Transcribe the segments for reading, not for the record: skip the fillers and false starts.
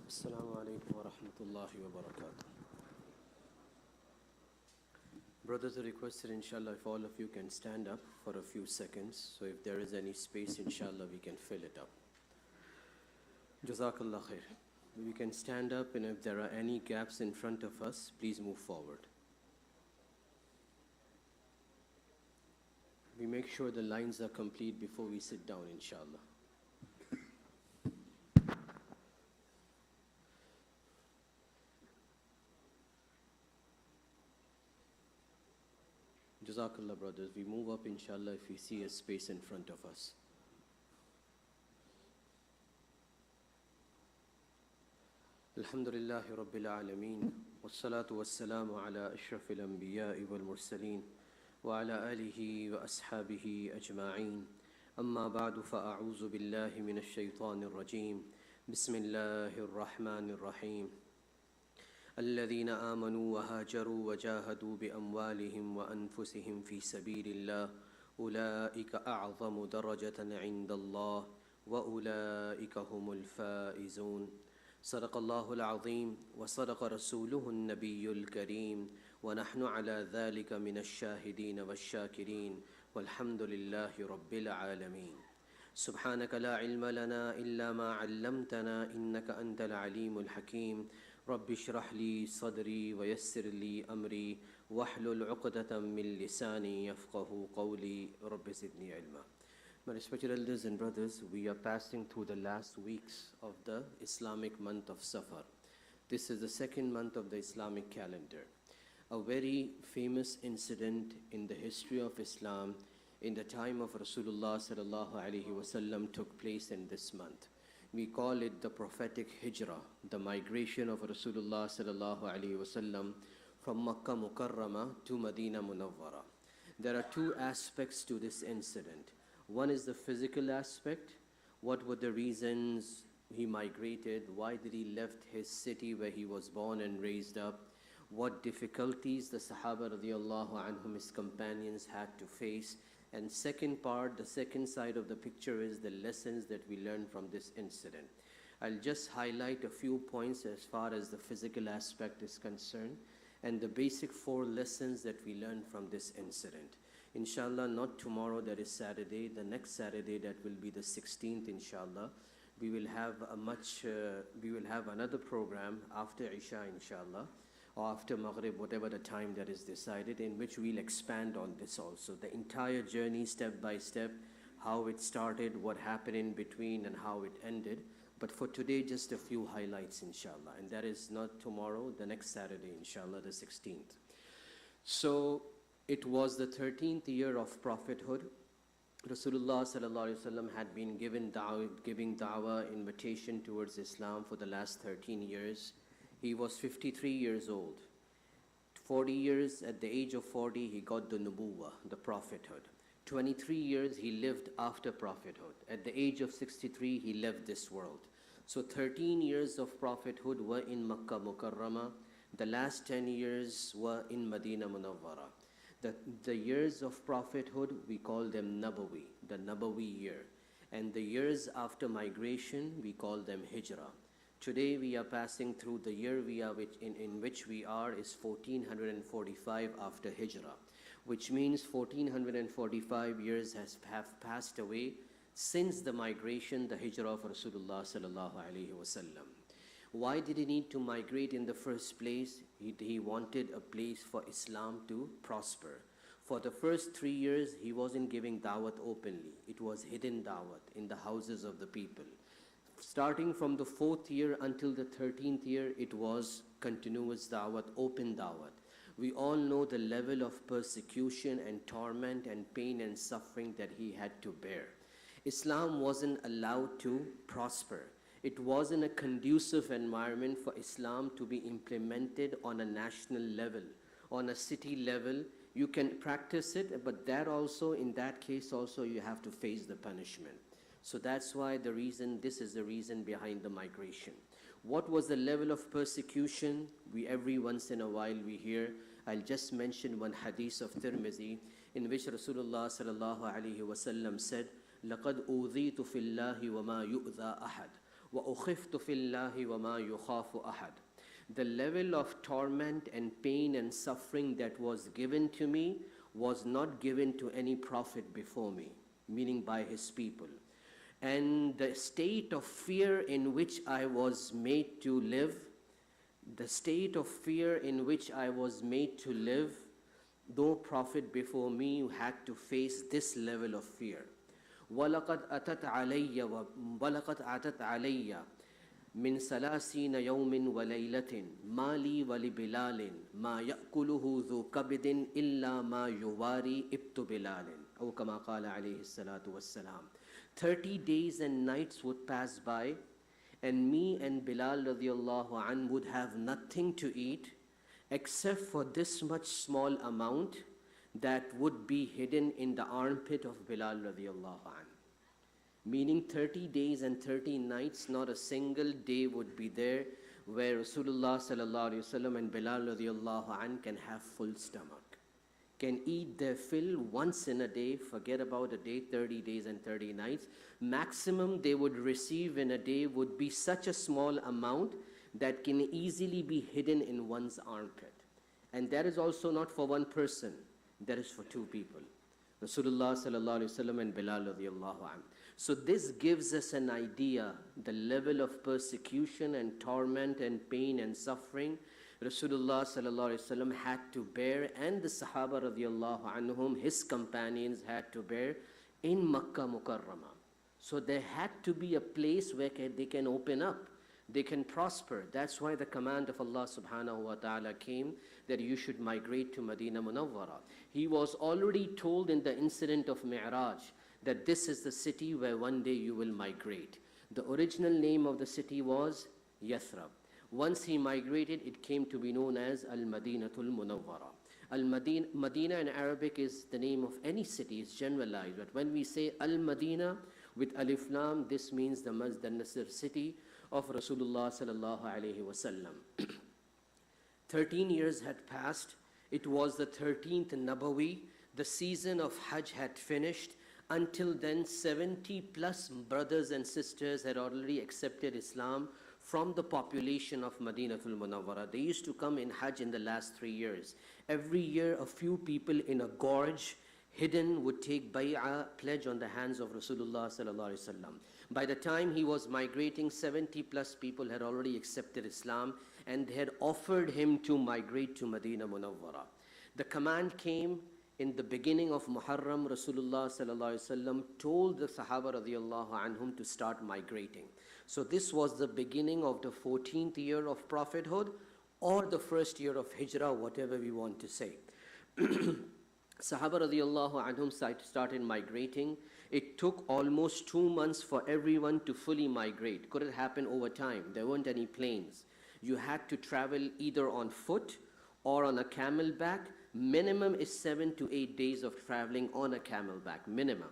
Assalamu alaikum wa rahmatullahi wa barakatuh. Brothers are requested, inshallah, if all of you can stand up for a few seconds. So if there is any space, inshallah, we can fill it up. Jazakallah khair. We can stand up, and if there are any gaps in front of us, please move forward. We make sure the lines are complete before we sit down, inshallah. Jazakallah, brothers. We move up, inshallah, if we see a space in front of us. Alhamdulillahi Rabbil Alameen. Wassalatu wassalamu ala ashrafil anbiya'i wal mursaleen. Wa ala alihi wa ashabihi ajma'een. Amma ba'du fa'a'uzu billahi minash shaytanir rajeem. Bismillahir rahmanir rahim. الذين آمنوا وهاجروا وجاهدوا بأموالهم وأنفسهم في سبيل الله أولئك أعظم درجة عند الله وأولئك هم الفائزون. صدق الله العظيم وصدق رسوله النبي الكريم ونحن على ذلك من الشاهدين والشاكرين والحمد لله رب العالمين. سبحانك لا علم لنا إلا ما علمتنا إنك أنت العليم الحكيم. رب اشرح لي صدري ويسر لي أمري واحلل عقدة من لساني يفقه قولي رب زدني علما. My respected elders and brothers, we are passing through the last weeks of the Islamic month of Safar. This is the second month of the Islamic calendar. A very famous incident in the history of Islam in the time of Rasulullah sallallahu alaihi wasallam took place in this month. We call it the prophetic Hijra, the migration of Rasulullah sallallahu alaihi wasallam from Makkah Mukarramah to Medina Munawwara. There are two aspects to this incident. One is the physical aspect. What were the reasons he migrated? Why did he left his city where he was born and raised up? What difficulties the Sahaba radiallahu anhum, his companions, had to face? And second part, the second side of the picture is the lessons that we learn from this incident. I'll just highlight a few points as far as the physical aspect is concerned and the basic 4 lessons that we learn from this incident. Inshallah, not tomorrow, that is Saturday. The next Saturday, that will be the 16th, inshallah. We will have another program after Isha, inshallah, or after Maghrib, whatever the time that is decided, in which we'll expand on this also. The entire journey, step by step, how it started, what happened in between, and how it ended. But for today, just a few highlights, inshallah. And that is not tomorrow, the next Saturday, inshallah, the 16th. So it was the 13th year of prophethood. Rasulullah sallallahu alaihi wasallam had been giving da'wah, invitation towards Islam for the last 13 years. He was 53 years old. 40 years, at the age of 40, he got the nubuwwah, the prophethood. 23 years he lived after prophethood. At the age of 63, he left this world. So 13 years of prophethood were in Makkah Mukarramah. The last 10 years were in Medina Munawwara. The years of prophethood, we call them Nabawi, the Nabawi year. And the years after migration, we call them Hijra. Today we are passing through the year in which we are is 1445 after Hijra, which means 1445 years have passed away since the migration, the Hijra of Rasulullah sallallahu alaihi wasallam. Why did he need to migrate in the first place? He wanted a place for Islam to prosper. For the first 3 years, he wasn't giving da'wat openly. It was hidden da'wat in the houses of the people. Starting from the 4th year until the 13th year, it was continuous da'wat, open da'wat. We all know the level of persecution and torment and pain and suffering that he had to bear. Islam wasn't allowed to prosper. It wasn't a conducive environment for Islam to be implemented on a national level, on a city level. You can practice it, but in that case also, you have to face the punishment. So that's why this is the reason behind the migration. What was the level of persecution? Every once in a while we hear. I'll just mention one hadith of Tirmidhi in which Rasulullah sallallahu alaihi wasallam said, لَقَدْ أُوذِيتُ فِي اللَّهِ وَمَا يُؤْذَى أَحَدٌ وَأُخِفْتُ فِي اللَّهِ وَمَا يُخَافُ أَحَدٌ. The level of torment and pain and suffering that was given to me was not given to any prophet before me, meaning by his people. And the state of fear in which I was made to live, the state of fear in which I was made to live, no prophet before me had to face this level of fear. وَلَقَدْ أَتَتْ عَلَيَّ من 30 يوم وليلة ما لي ولبلال ما يأكله ذو كبد إلا ما يواري إبت بلال أو كما قال عليه الصلاة والسلام. 30 days and nights would pass by, and me and Bilal radiallahu an would have nothing to eat except for this much small amount that would be hidden in the armpit of Bilal radiallahu an. Meaning 30 days and 30 nights, not a single day would be there where Rasulullah sallallahu alaihi wasallam and Bilal radiallahu an can have full stomach, can eat their fill once in a day. Forget about a day, 30 days and 30 nights. Maximum they would receive in a day would be such a small amount that can easily be hidden in one's armpit. And that is also not for one person, that is for two people, Rasulullah sallallahu alaihi wasallam and Bilal radiallahu an. So this gives us an idea, the level of persecution and torment and pain and suffering Rasulullah sallallahu alaihi wasallam had to bear, and the Sahaba radiallahu anhum, his companions, had to bear in Makkah Mukarramah. So there had to be a place where they can open up, they can prosper. That's why the command of Allah subhanahu wa ta'ala came that you should migrate to Medina Munawwara. He was already told in the incident of Mi'raj that this is the city where one day you will migrate. The original name of the city was Yathrib. Once he migrated, it came to be known as Al-Madinatul Munawwara. Al-Madina in Arabic is the name of any city, it's generalized. But when we say Al-Madina with Alif Lam, this means the Masjid al-Nasr city of Rasulullah sallallahu alayhi wasallam. 13 years had passed. It was the 13th Nabawi. The season of Hajj had finished. Until then, 70 plus brothers and sisters had already accepted Islam from the population of Madinatul Munawwara. They used to come in Hajj in the last 3 years. Every year, a few people in a gorge, hidden, would take bay'ah, pledge on the hands of Rasulullah sallallahu alaihi wasallam. By the time he was migrating, 70 plus people had already accepted Islam and had offered him to migrate to Madina Munawwara. The command came in the beginning of Muharram. Rasulullah sallallahu alaihi wasallam told the Sahaba radiyallahu anhum to start migrating. So this was the beginning of the 14th year of prophethood, or the first year of Hijra, whatever we want to say. Sahaba radiyallahu anhum started migrating. It took almost 2 months for everyone to fully migrate. Could it happen over time? There weren't any planes. You had to travel either on foot or on a camelback. Minimum is 7 to 8 days of traveling on a camelback, minimum.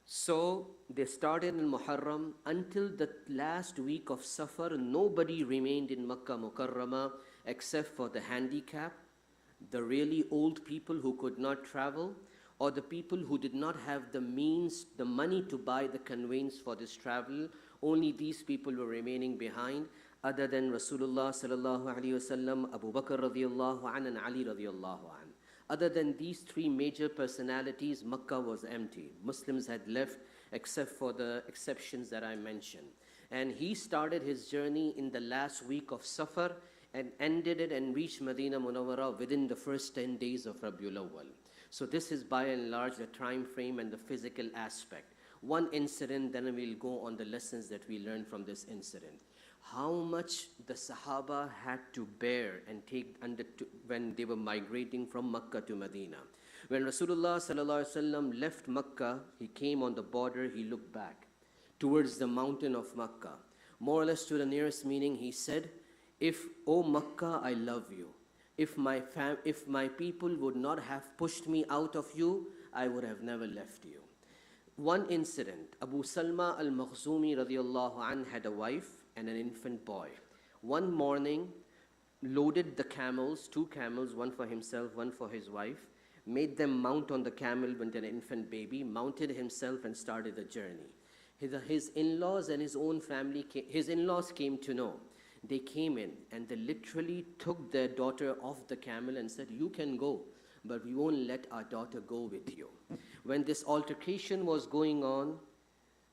So they started in Muharram. Until the last week of Safar, nobody remained in Makkah Mukarramah except for the handicapped, the really old people who could not travel, or the people who did not have the means, the money to buy the conveyance for this travel. Only these people were remaining behind, other than Rasulullah sallallahu alaihi wasallam, Abu Bakr radiallahu an, and Ali radiallahu an. Other than these three major personalities, Makkah was empty. Muslims had left except for the exceptions that I mentioned. And he started his journey in the last week of Safar and ended it and reached Medina Munawwara within the first 10 days of Rabiul Awwal. So this is by and large the time frame and the physical aspect. One incident, then we'll go on the lessons that we learned from this incident. How much the Sahaba had to bear and take when they were migrating from Makkah to Medina. When Rasulullah sallallahu alaihi wasallam left Makkah, he came on the border, he looked back towards the mountain of Makkah. More or less to the nearest meaning, he said, O Makkah, I love you. If my people would not have pushed me out of you, I would have never left you. One incident, Abu Salma al-Makhzumi radiallahu an had a wife and an infant boy. One morning, loaded the camels, 2 camels, one for himself, one for his wife, made them mount on the camel with an infant baby, mounted himself and started the journey. His in-laws and his own family, his in-laws came to know. They came in and they literally took their daughter off the camel and said, you can go, but we won't let our daughter go with you. When this altercation was going on,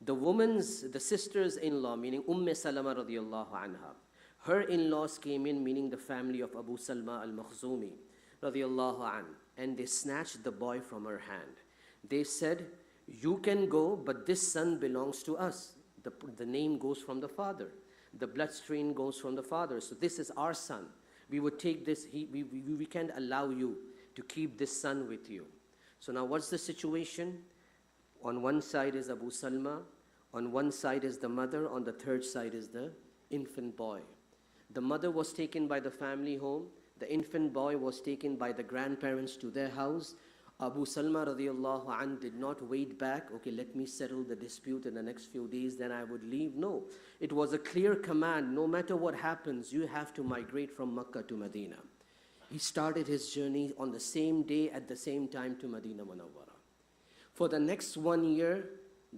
the sisters-in-law, meaning Salama radiallahu anha, her in-laws came in, meaning the family of Abu Salma al-Makhzumi radiallahu an, and they snatched the boy from her hand. They said, you can go, but this son belongs to us. The name goes from the father. The bloodstream goes from the father. So this is our son. We would take this, we can't allow you to keep this son with you. So now what's the situation? On one side is Abu Salma, on one side is the mother, on the third side is the infant boy. The mother was taken by the family home, the infant boy was taken by the grandparents to their house. Abu Salma radiallahu an did not wait back, okay, let me settle the dispute in the next few days, then I would leave. No, it was a clear command, no matter what happens, you have to migrate from Makkah to Medina. He started his journey on the same day at the same time to Medina Munawwara. For the next 1 year,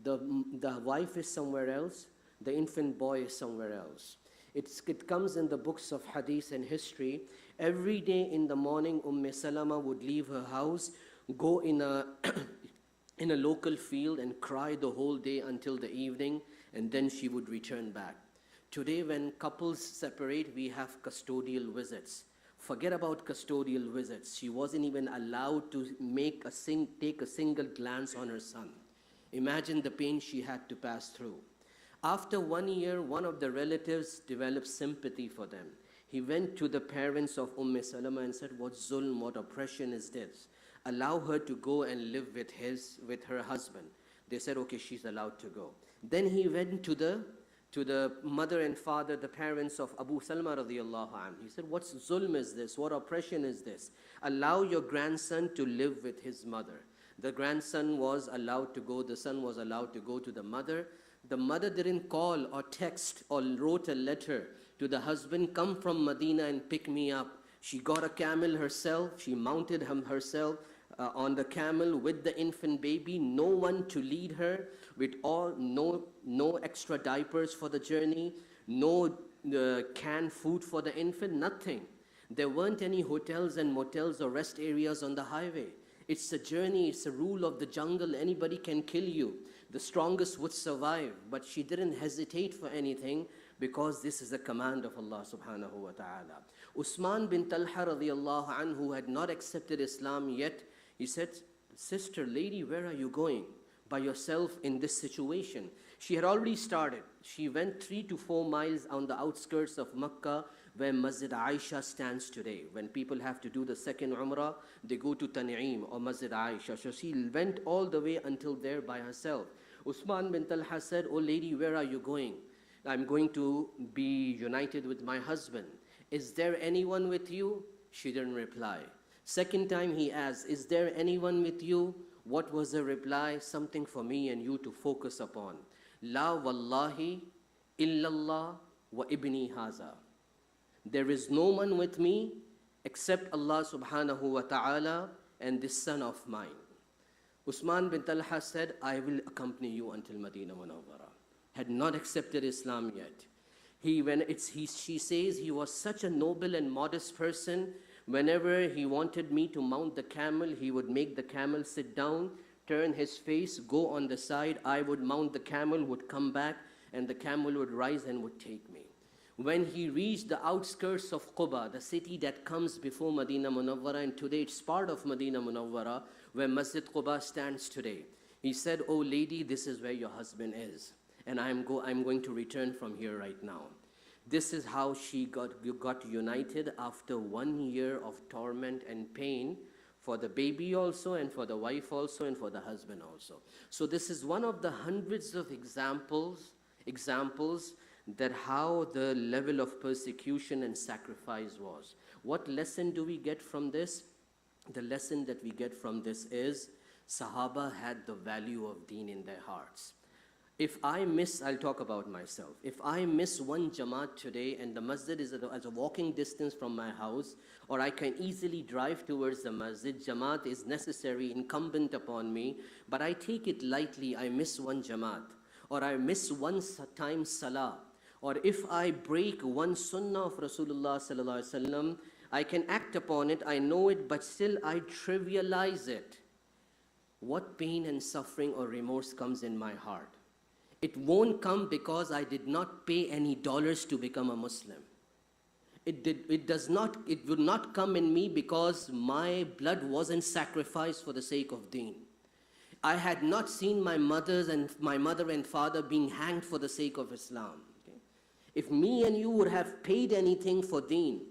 the wife is somewhere else, the infant boy is somewhere else. It comes in the books of hadith and history. Every day in the morning, Salama would leave her house, go in a local field and cry the whole day until the evening, and then she would return back. Today, when couples separate, we have custodial visits. Forget about custodial visits. She wasn't even allowed to take a single glance on her son. Imagine the pain she had to pass through. After 1 year, one of the relatives developed sympathy for them. He went to the parents of Salama and said, what zulm, what oppression is this? Allow her to go and live with her husband. They said, okay, she's allowed to go. Then he went to the mother and father, the parents of Abu Salma radiallahu anhu. He said, what zulm is this? What oppression is this? Allow your grandson to live with his mother. The grandson was allowed to go, the son was allowed to go to the mother. The mother didn't call or text or wrote a letter to the husband, come from Medina and pick me up. She got a camel herself, she mounted him herself on the camel with the infant baby, no one to lead her, with no extra diapers for the journey, no canned food for the infant, nothing. There weren't any hotels and motels or rest areas on the highway. It's a journey, it's a rule of the jungle, anybody can kill you. The strongest would survive, but she didn't hesitate for anything because this is a command of Allah subhanahu wa ta'ala. Usman bin Talha radiallahu anhu, who had not accepted Islam yet, he said, sister, lady, where are you going? By yourself in this situation. She had already started. She went 3 to 4 miles on the outskirts of Makkah, where Masjid Aisha stands today. When people have to do the second Umrah, they go to Tan'im or Masjid Aisha. So she went all the way until there by herself. Usman bin Talha said, oh lady, where are you going? I'm going to be united with my husband. Is there anyone with you? She didn't reply. Second time he asked, is there anyone with you? What was the reply? Something for me and you to focus upon. La wallahi illallah wa ibni haza. There is no one with me except Allah subhanahu wa ta'ala and this son of mine. Usman bin Talha said, I will accompany you until Medina Munawwara. Had not accepted Islam yet. She says he was such a noble and modest person. Whenever he wanted me to mount the camel, he would make the camel sit down, turn his face, go on the side. I would mount the camel, would come back, and the camel would rise and would take me. When he reached the outskirts of Quba, the city that comes before Medina Munawwara, and today it's part of Medina Munawwara, where Masjid Quba stands today, he said, oh lady, this is where your husband is, and I'm going to return from here right now. This is how she got united after 1 year of torment and pain for the baby also, and for the wife also, and for the husband also. So this is one of the hundreds of examples that how the level of persecution and sacrifice was. What lesson do we get from this? The lesson that we get from this is Sahaba had the value of deen in their hearts. If I miss, I'll talk about myself. If I miss one Jamaat today and the masjid is at a walking distance from my house, or I can easily drive towards the masjid, Jamaat is necessary, incumbent upon me, but I take it lightly, I miss one Jamaat, or I miss one time Salah, or if I break one Sunnah of Rasulullah sallallahu alaihi wasallam, I can act upon it, I know it, but still I trivialize it. What pain and suffering or remorse comes in my heart? It won't come because I did not pay any dollars to become a Muslim. It would not come in me because my blood wasn't sacrificed for the sake of deen. I had not seen my mother and father being hanged for the sake of Islam. Okay? If me and you would have paid anything for deen,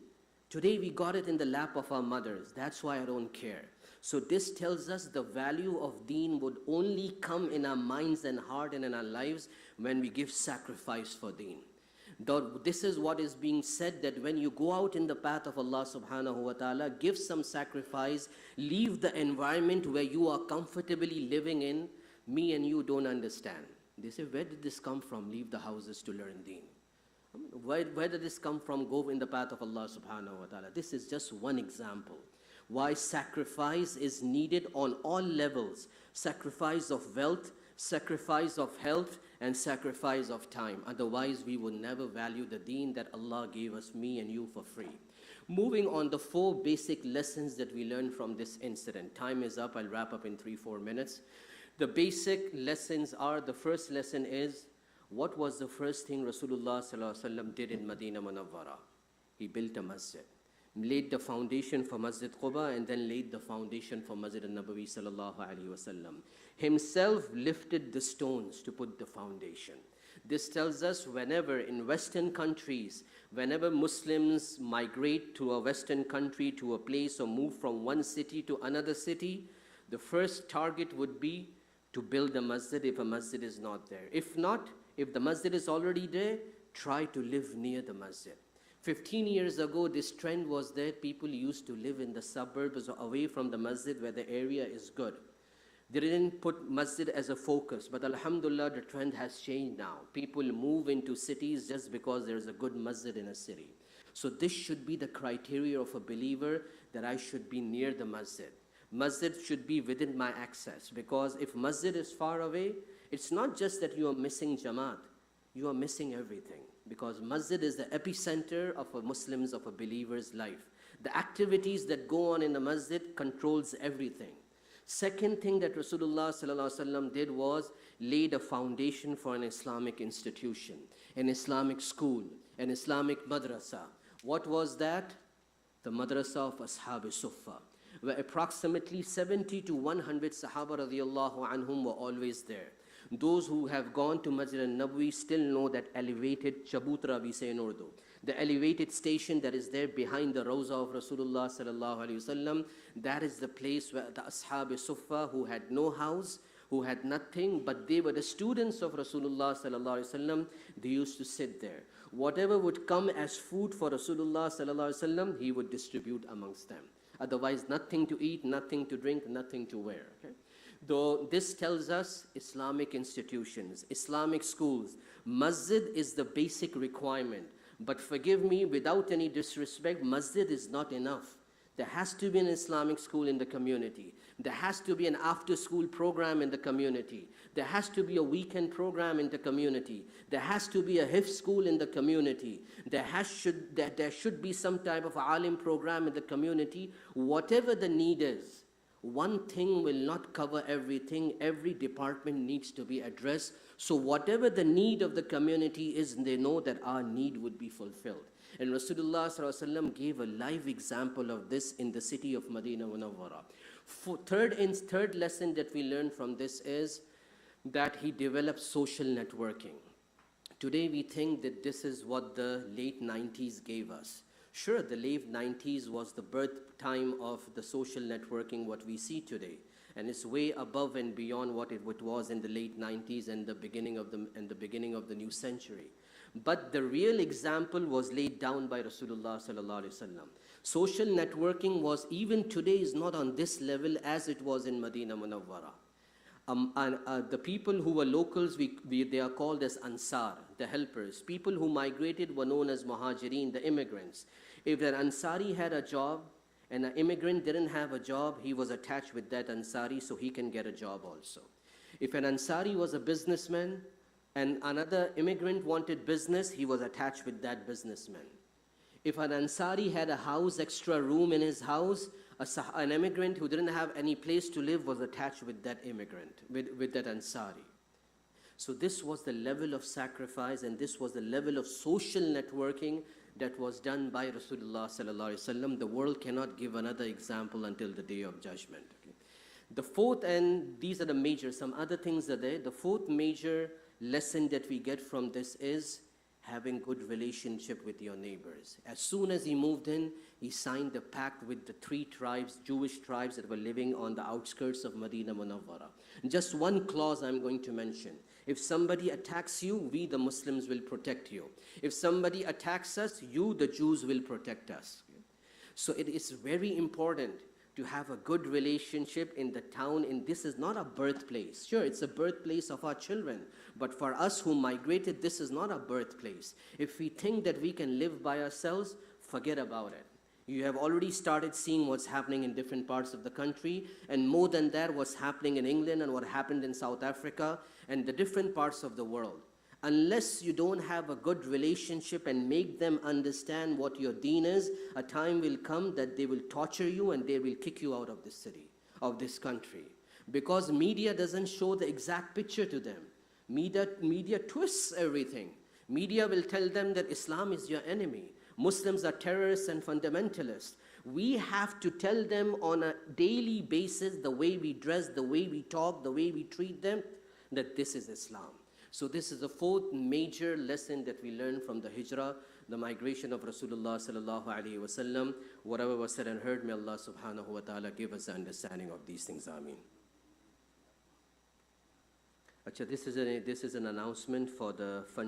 today we got it in the lap of our mothers. That's why I don't care. So this tells us the value of deen would only come in our minds and heart and in our lives when we give sacrifice for deen. This is what is being said, that when you go out in the path of Allah subhanahu wa ta'ala, give some sacrifice, leave the environment where you are comfortably living in. Me and you don't understand. They say, where did this come from? Leave the houses to learn deen. Where did this come from? Go in the path of Allah subhanahu wa ta'ala. This is just one example. Why sacrifice is needed on all levels. Sacrifice of wealth, sacrifice of health, and sacrifice of time. Otherwise, we will never value the deen that Allah gave us, me and you, for free. Moving on, the 4 basic lessons that we learned from this incident. Time is up. I'll wrap up in 3-4 minutes. The basic lessons are, the first lesson is, what was the first thing Rasulullah sallallahu alaihi wasallam did in Medina Munawwara? He built a masjid. Laid the foundation for Masjid Quba and then laid the foundation for Masjid al-Nabawi sallallahu alaihi wasallam. Himself lifted the stones to put the foundation. This tells us whenever in Western countries, whenever Muslims migrate to a Western country, to a place, or move from one city to another city, the first target would be to build a masjid if a masjid is not there. If not, if the masjid is already there, try to live near the masjid. 15 years ago, this trend was that people used to live in the suburbs or away from the masjid where the area is good. They didn't put masjid as a focus, but alhamdulillah, the trend has changed now. People move into cities just because there's a good masjid in a city. So this should be the criteria of a believer, that I should be near the masjid. Masjid should be within my access, because if masjid is far away, it's not just that you are missing Jamaat, you are missing everything. Because masjid is the epicenter of a Muslim's, of a believer's life. The activities that go on in the masjid controls everything. Second thing that Rasulullah sallallahu alaihi wasallam did was laid a foundation for an Islamic institution, an Islamic school, an Islamic madrasa. What was that? The madrasa of Ashab Suffah, where approximately 70 to 100 Sahaba radiyallahu anhum were always there. Those who have gone to Masjid al-Nabawi still know that elevated chabutra, we say in Urdu, the elevated station that is there behind the Rawza of Rasulullah sallallahu alaihi wasallam. That is the place where the Ashab Suffah, who had no house, who had nothing, but they were the students of Rasulullah sallallahu alaihi wasallam, they used to sit there. Whatever would come as food for Rasulullah sallallahu alaihi wasallam, he would distribute amongst them. Otherwise, nothing to eat, nothing to drink, nothing to wear. Okay? Though this tells us Islamic institutions, Islamic schools, masjid is the basic requirement. But forgive me, without any disrespect, masjid is not enough. There has to be an Islamic school in the community. There has to be an after-school program in the community. There has to be a weekend program in the community. There has to be a hifz school in the community. There should be some type of alim program in the community. Whatever the need is, one thing will not cover everything. Every department needs to be addressed. So whatever the need of the community is, they know that our need would be fulfilled. And Rasulullah sallallahu alaihi wasallam gave a live example of this in the city of Medina Munawwara. Third lesson that we learn from this is that he developed social networking. Today we think that this is what the late 90s gave us. Sure, the late 90s was the birth time of the social networking, what we see today. And it's way above and beyond what it was in the late 90s and the beginning of the new century. But the real example was laid down by Rasulullah sallallahu alaihi wasallam. Social networking was, even today, is not on this level as it was in Medina Munawwara. The people who were locals, they are called as Ansar, the helpers. People who migrated were known as Muhajirin, the immigrants. If an Ansari had a job and an immigrant didn't have a job, he was attached with that Ansari so he can get a job also. If an Ansari was a businessman and another immigrant wanted business, he was attached with that businessman. If an Ansari had a house, extra room in his house, an immigrant who didn't have any place to live was attached with that immigrant, with that Ansari. So this was the level of sacrifice and this was the level of social networking that was done by Rasulullah sallallahu alaihi wasallam. The world cannot give another example until the Day of Judgment. Okay. The fourth, and these are the major, some other things are there. The fourth major lesson that we get from this is having good relationship with your neighbors. As soon as he moved in, he signed a pact with the 3 tribes, Jewish tribes that were living on the outskirts of Medina Munawwara. Just one clause I'm going to mention. If somebody attacks you, we the Muslims will protect you. If somebody attacks us, you the Jews will protect us. So it is very important to have a good relationship in the town. And this is not a birthplace. Sure, it's a birthplace of our children. But for us who migrated, this is not a birthplace. If we think that we can live by ourselves, forget about it. You have already started seeing what's happening in different parts of the country. And more than that, what's happening in England and what happened in South Africa and the different parts of the world. Unless you don't have a good relationship and make them understand what your deen is, a time will come that they will torture you and they will kick you out of this city, of this country. Because media doesn't show the exact picture to them. Media twists everything. Media will tell them that Islam is your enemy. Muslims are terrorists and fundamentalists. We have to tell them on a daily basis, the way we dress, the way we talk, the way we treat them, that this is Islam. So this is the fourth major lesson that we learn from the Hijra, the migration of Rasulullah sallallahu alaihi wasallam. Whatever was said and heard, may Allah subhanahu wa ta'ala give us the understanding of these things. Ameen. Achha, this is an announcement for the fund.